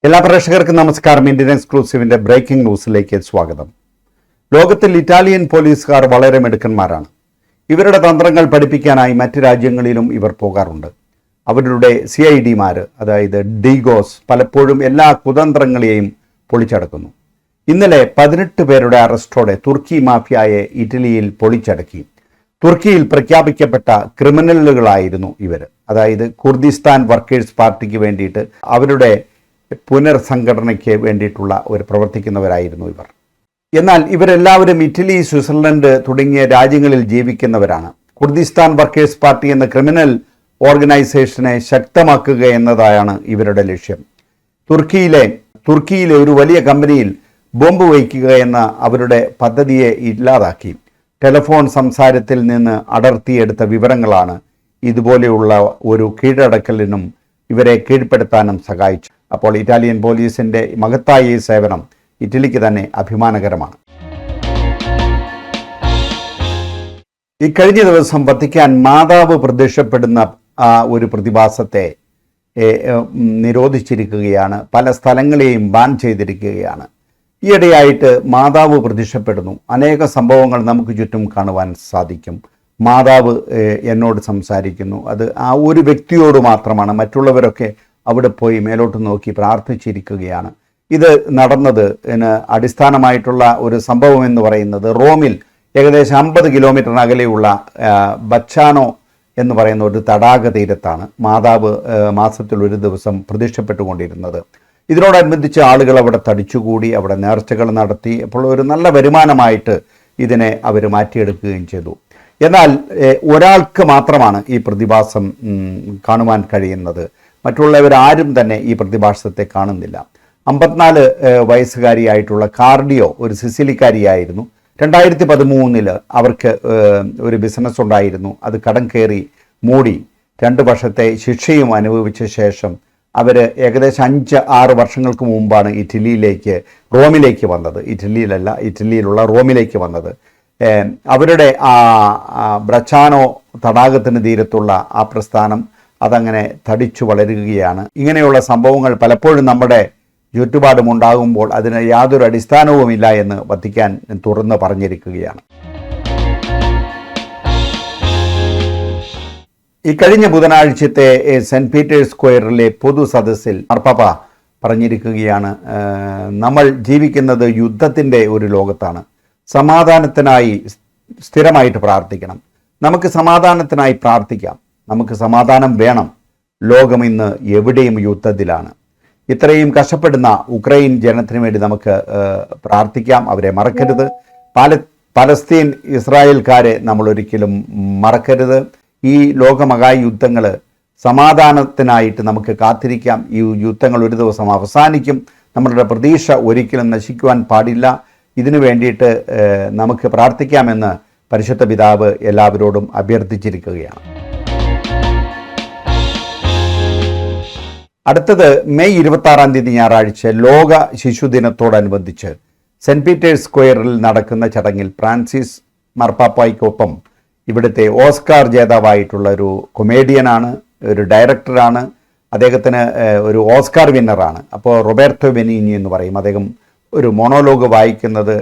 എല്ലാ പ്രേക്ഷകർക്കും നമസ്കാരം. ഇന്ത്യൻ എക്സ്ക്ലൂസീവിന്റെ ബ്രേക്കിംഗ് ന്യൂസിലേക്ക് സ്വാഗതം. ലോകത്തിൽ ഇറ്റാലിയൻ പോലീസുകാർ വളരെ മിടുക്കന്മാരാണ്. ഇവരുടെ തന്ത്രങ്ങൾ പഠിപ്പിക്കാനായി മറ്റ് രാജ്യങ്ങളിലും ഇവർ പോകാറുണ്ട്. അവരുടെ CIDമാർ, അതായത് ഡീഗോസ്, പലപ്പോഴും എല്ലാ കുതന്ത്രങ്ങളെയും പൊളിച്ചടക്കുന്നു. ഇന്നലെ 18 പേരുടെ അറസ്റ്റോടെ തുർക്കി മാഫിയയെ ഇറ്റലിയിൽ പൊളിച്ചടക്കി. തുർക്കിയിൽ പ്രഖ്യാപിക്കപ്പെട്ട ക്രിമിനലുകളായിരുന്നു ഇവർ. അതായത് കുർദിസ്ഥാൻ വർക്കേഴ്സ് പാർട്ടിക്ക് വേണ്ടിയിട്ട്, അവരുടെ പുനർസംഘടനയ്ക്ക് വേണ്ടിയിട്ടുള്ള ഒരു പ്രവർത്തിക്കുന്നവരായിരുന്നു ഇവർ. എന്നാൽ ഇവരെല്ലാവരും ഇറ്റലി, സ്വിറ്റ്സർലൻഡ് തുടങ്ങിയ രാജ്യങ്ങളിൽ ജീവിക്കുന്നവരാണ്. കുർദിസ്ഥാൻ വർക്കേഴ്സ് പാർട്ടി എന്ന ക്രിമിനൽ ഓർഗനൈസേഷനെ ശക്തമാക്കുക എന്നതാണ് ഇവരുടെ ലക്ഷ്യം. തുർക്കിയിലെ ഒരു വലിയ കമ്പനിയിൽ ബോംബ് വയ്ക്കുക എന്ന അവരുടെ പദ്ധതിയെ ഇല്ലാതാക്കി. ടെലിഫോൺ സംസാരത്തിൽ നിന്ന് അടർത്തിയെടുത്ത വിവരങ്ങളാണ് ഇതുപോലെയുള്ള ഒരു കീഴടക്കലിനും ഇവരെ കീഴ്പ്പെടുത്താനും സഹായിച്ചു. അപ്പോൾ ഇറ്റാലിയൻ പോലീസിൻ്റെ മഹത്തായ ഈ സേവനം ഇറ്റലിക്ക് തന്നെ അഭിമാനകരമാണ്. ഇക്കഴിഞ്ഞ ദിവസം വത്തിക്കാൻ മാതാവ് പ്രത്യക്ഷപ്പെടുന്ന ഒരു പ്രതിഭാസത്തെ നിരോധിച്ചിരിക്കുകയാണ്. പല സ്ഥലങ്ങളെയും ബാൻ ചെയ്തിരിക്കുകയാണ്. ഈയിടെയായിട്ട് മാതാവ് പ്രത്യക്ഷപ്പെടുന്നു. അനേക സംഭവങ്ങൾ നമുക്ക് ചുറ്റും കാണുവാൻ സാധിക്കും. മാതാവ് എന്നോട് സംസാരിക്കുന്നു. അത് ആ ഒരു വ്യക്തിയോട് മാത്രമാണ്. മറ്റുള്ളവരൊക്കെ അവിടെ പോയി മേലോട്ട് നോക്കി പ്രാർത്ഥിച്ചിരിക്കുകയാണ്. ഇത് നടന്നത് അടിസ്ഥാനമായിട്ടുള്ള ഒരു സംഭവം എന്ന് പറയുന്നത് റോമിൽ ഏകദേശം 50 കിലോമീറ്റർ അകലെയുള്ള ബച്ചാനോ എന്ന് പറയുന്ന ഒരു തടാക തീരത്താണ് മാതാവ് മാസത്തിൽ ഒരു ദിവസം പ്രത്യക്ഷപ്പെട്ടുകൊണ്ടിരുന്നത്. ഇതിനോടനുബന്ധിച്ച് ആളുകൾ അവിടെ തടിച്ചുകൂടി, അവിടെ നേർച്ചകൾ നടത്തി. അപ്പോൾ ഒരു നല്ല വരുമാനമായിട്ട് ഇതിനെ അവർ മാറ്റിയെടുക്കുകയും ചെയ്തു. എന്നാൽ ഒരാൾക്ക് മാത്രമാണ് ഈ പ്രതിഭാസം കാണുവാൻ കഴിയുന്നത്. മറ്റുള്ളവരാരും തന്നെ ഈ പ്രതിഭാസത്തെ കാണുന്നില്ല. 54 വയസ്സുകാരിയായിട്ടുള്ള കാർഡിയോ ഒരു സിസിലിക്കാരിയായിരുന്നു. 2013 അവർക്ക് ഒരു ബിസിനസ് ഉണ്ടായിരുന്നു. അത് കടം കയറി മൂടി 2 വർഷത്തെ ശിക്ഷയും അനുഭവിച്ച ശേഷം അവർ ഏകദേശം 5-6 വർഷങ്ങൾക്ക് മുമ്പാണ് റോമിലേക്ക് വന്നത്. ഇറ്റലിയിലുള്ള റോമിലേക്ക് വന്നത്. അവരുടെ ബ്രച്ചാനോ തടാകത്തിന് തീരത്തുള്ള ആ പ്രസ്ഥാനം അതങ്ങനെ തടിച്ചു വളരുകയാണ്. ഇങ്ങനെയുള്ള സംഭവങ്ങൾ പലപ്പോഴും നമ്മുടെ ചുറ്റുപാടും ഉണ്ടാകുമ്പോൾ അതിന് യാതൊരു അടിസ്ഥാനവുമില്ല എന്ന് വത്തിക്കാൻ തുറന്ന് പറഞ്ഞിരിക്കുകയാണ്. ഇക്കഴിഞ്ഞ ബുധനാഴ്ചത്തെ സെന്റ് പീറ്റേഴ്സ് സ്ക്വയറിലെ പൊതു സദസ്സിൽ മാർപ്പാപ്പ പറഞ്ഞിരിക്കുകയാണ്, നമ്മൾ ജീവിക്കുന്നത് യുദ്ധത്തിൻ്റെ ഒരു ലോകത്താണ്. സമാധാനത്തിനായി സ്ഥിരമായിട്ട് പ്രാർത്ഥിക്കണം. നമുക്ക് സമാധാനത്തിനായി പ്രാർത്ഥിക്കാം. നമുക്ക് സമാധാനം വേണം. ലോകം ഇന്ന് എവിടെയും യുദ്ധത്തിലാണ്. ഇത്രയും കഷ്ടപ്പെടുന്ന ഉക്രൈൻ ജനത്തിന് വേണ്ടി നമുക്ക് പ്രാർത്ഥിക്കാം. അവരെ മറക്കരുത്. പലസ്തീൻ ഇസ്രായേൽക്കാരെ നമ്മൾ ഒരിക്കലും മറക്കരുത്. ഈ ലോകമഹായ യുദ്ധങ്ങൾ സമാധാനത്തിനായിട്ട് നമുക്ക് കാത്തിരിക്കാം. ഈ യുദ്ധങ്ങൾ ഒരു ദിവസം അവസാനിക്കും. നമ്മളുടെ പ്രതീക്ഷ ഒരിക്കലും നശിക്കുവാൻ പാടില്ല. ഇതിനു വേണ്ടിയിട്ട് നമുക്ക് പ്രാർത്ഥിക്കാമെന്ന് പരിശുദ്ധ പിതാവ് എല്ലാവരോടും അഭ്യർത്ഥിച്ചിരിക്കുകയാണ്. അടുത്തത് മെയ് 26 ഞായറാഴ്ച ലോക ശിശുദിനത്തോടനുബന്ധിച്ച് സെന്റ് പീറ്റേഴ്സ് സ്ക്വയറിൽ നടക്കുന്ന ചടങ്ങിൽ ഫ്രാൻസിസ് മാർപ്പാപ്പായ്ക്കൊപ്പം ഇവിടുത്തെ ഓസ്കാർ ജേതാവായിട്ടുള്ള ഒരു കൊമേഡിയനാണ്, ഒരു ഡയറക്ടറാണ്. അദ്ദേഹത്തിന് ഒരു ഓസ്കാർ വിന്നറാണ്. അപ്പോൾ റോബർട്ടോ ബെനീനി എന്ന് പറയും. അദ്ദേഹം ഒരു മോണോലോഗ് വായിക്കുന്നത്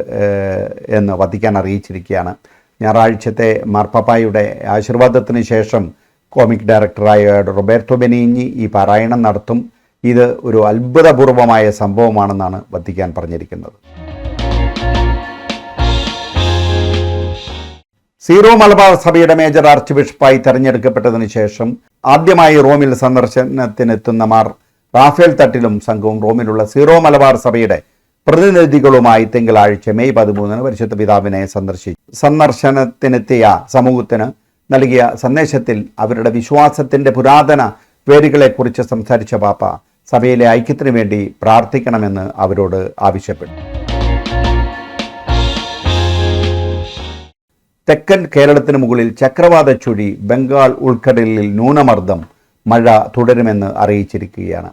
എന്ന് വത്തിക്കാൻ അറിയിച്ചിരിക്കുകയാണ്. ഞായറാഴ്ചത്തെ മാർപ്പാപ്പായുടെ ആശീർവാദത്തിന് ശേഷം കോമിക് ഡയറക്ടറായ റോബർട്ടോ ബെനീനി ഈ പാരായണം നടത്തും. ഇത് ഒരു അത്ഭുതപൂർവമായ സംഭവമാണെന്നാണ് വത്തിക്കാൻ പറഞ്ഞിരിക്കുന്നത്. സീറോ മലബാർ സഭയുടെ മേജർ ആർച്ച് ബിഷപ്പായി തെരഞ്ഞെടുക്കപ്പെട്ടതിന് ശേഷം ആദ്യമായി റോമിൽ സന്ദർശനത്തിനെത്തുന്ന മാർ റാഫേൽ തട്ടിലും സംഘവും റോമിലുള്ള സീറോ മലബാർ സഭയുടെ പ്രതിനിധികളുമായി തിങ്കളാഴ്ച മെയ് 13 പരിശുദ്ധ പിതാവിനെ സന്ദർശനത്തിനെത്തിയ സമൂഹത്തിന് നൽകിയ സന്ദേശത്തിൽ അവരുടെ വിശ്വാസത്തിൻ്റെ പുരാതന വേരുകളെക്കുറിച്ച് സംസാരിച്ച പാപ്പ സഭയിലെ ഐക്യത്തിനു വേണ്ടി പ്രാർത്ഥിക്കണമെന്ന് അവരോട് ആവശ്യപ്പെട്ടു. തെക്കൻ കേരളത്തിന് മുകളിൽ ചക്രവാത ചുഴി, ബംഗാൾ ഉൾക്കടലിൽ ന്യൂനമർദ്ദം, മഴ തുടരുമെന്ന് അറിയിച്ചിരിക്കുകയാണ്.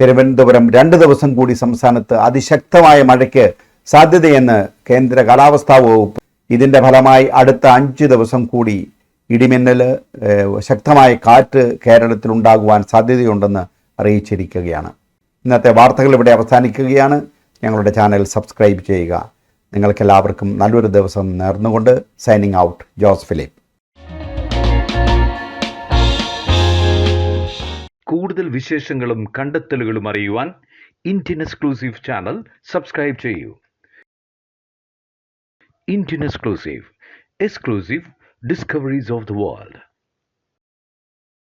തിരുവനന്തപുരം 2 ദിവസം കൂടി സംസ്ഥാനത്ത് അതിശക്തമായ മഴയ്ക്ക് സാധ്യതയെന്ന് കേന്ദ്ര കാലാവസ്ഥാ വകുപ്പ്. ഇതിൻ്റെ ഫലമായി അടുത്ത 5 ദിവസം കൂടി ഇടിമിന്നൽ, ശക്തമായ കാറ്റ് കേരളത്തിലുണ്ടാകുവാൻ സാധ്യതയുണ്ടെന്ന് അറിയിച്ചിരിക്കുകയാണ്. ഇന്നത്തെ വാർത്തകൾ ഇവിടെ അവസാനിക്കുകയാണ്. ഞങ്ങളുടെ ചാനൽ സബ്സ്ക്രൈബ് ചെയ്യുക. നിങ്ങൾക്കെല്ലാവർക്കും നല്ലൊരു ദിവസം നേർന്നുകൊണ്ട് സൈനിങ് ഔട്ട്, ജോസ് ഫിലിപ്പ്. കൂടുതൽ വിശേഷങ്ങളും കണ്ടെത്തലുകളും അറിയുവാൻ ഇന്ത്യൻ എക്സ്ക്ലൂസീവ് ചാനൽ സബ്സ്ക്രൈബ് ചെയ്യൂ. Indian exclusive discoveries of the world.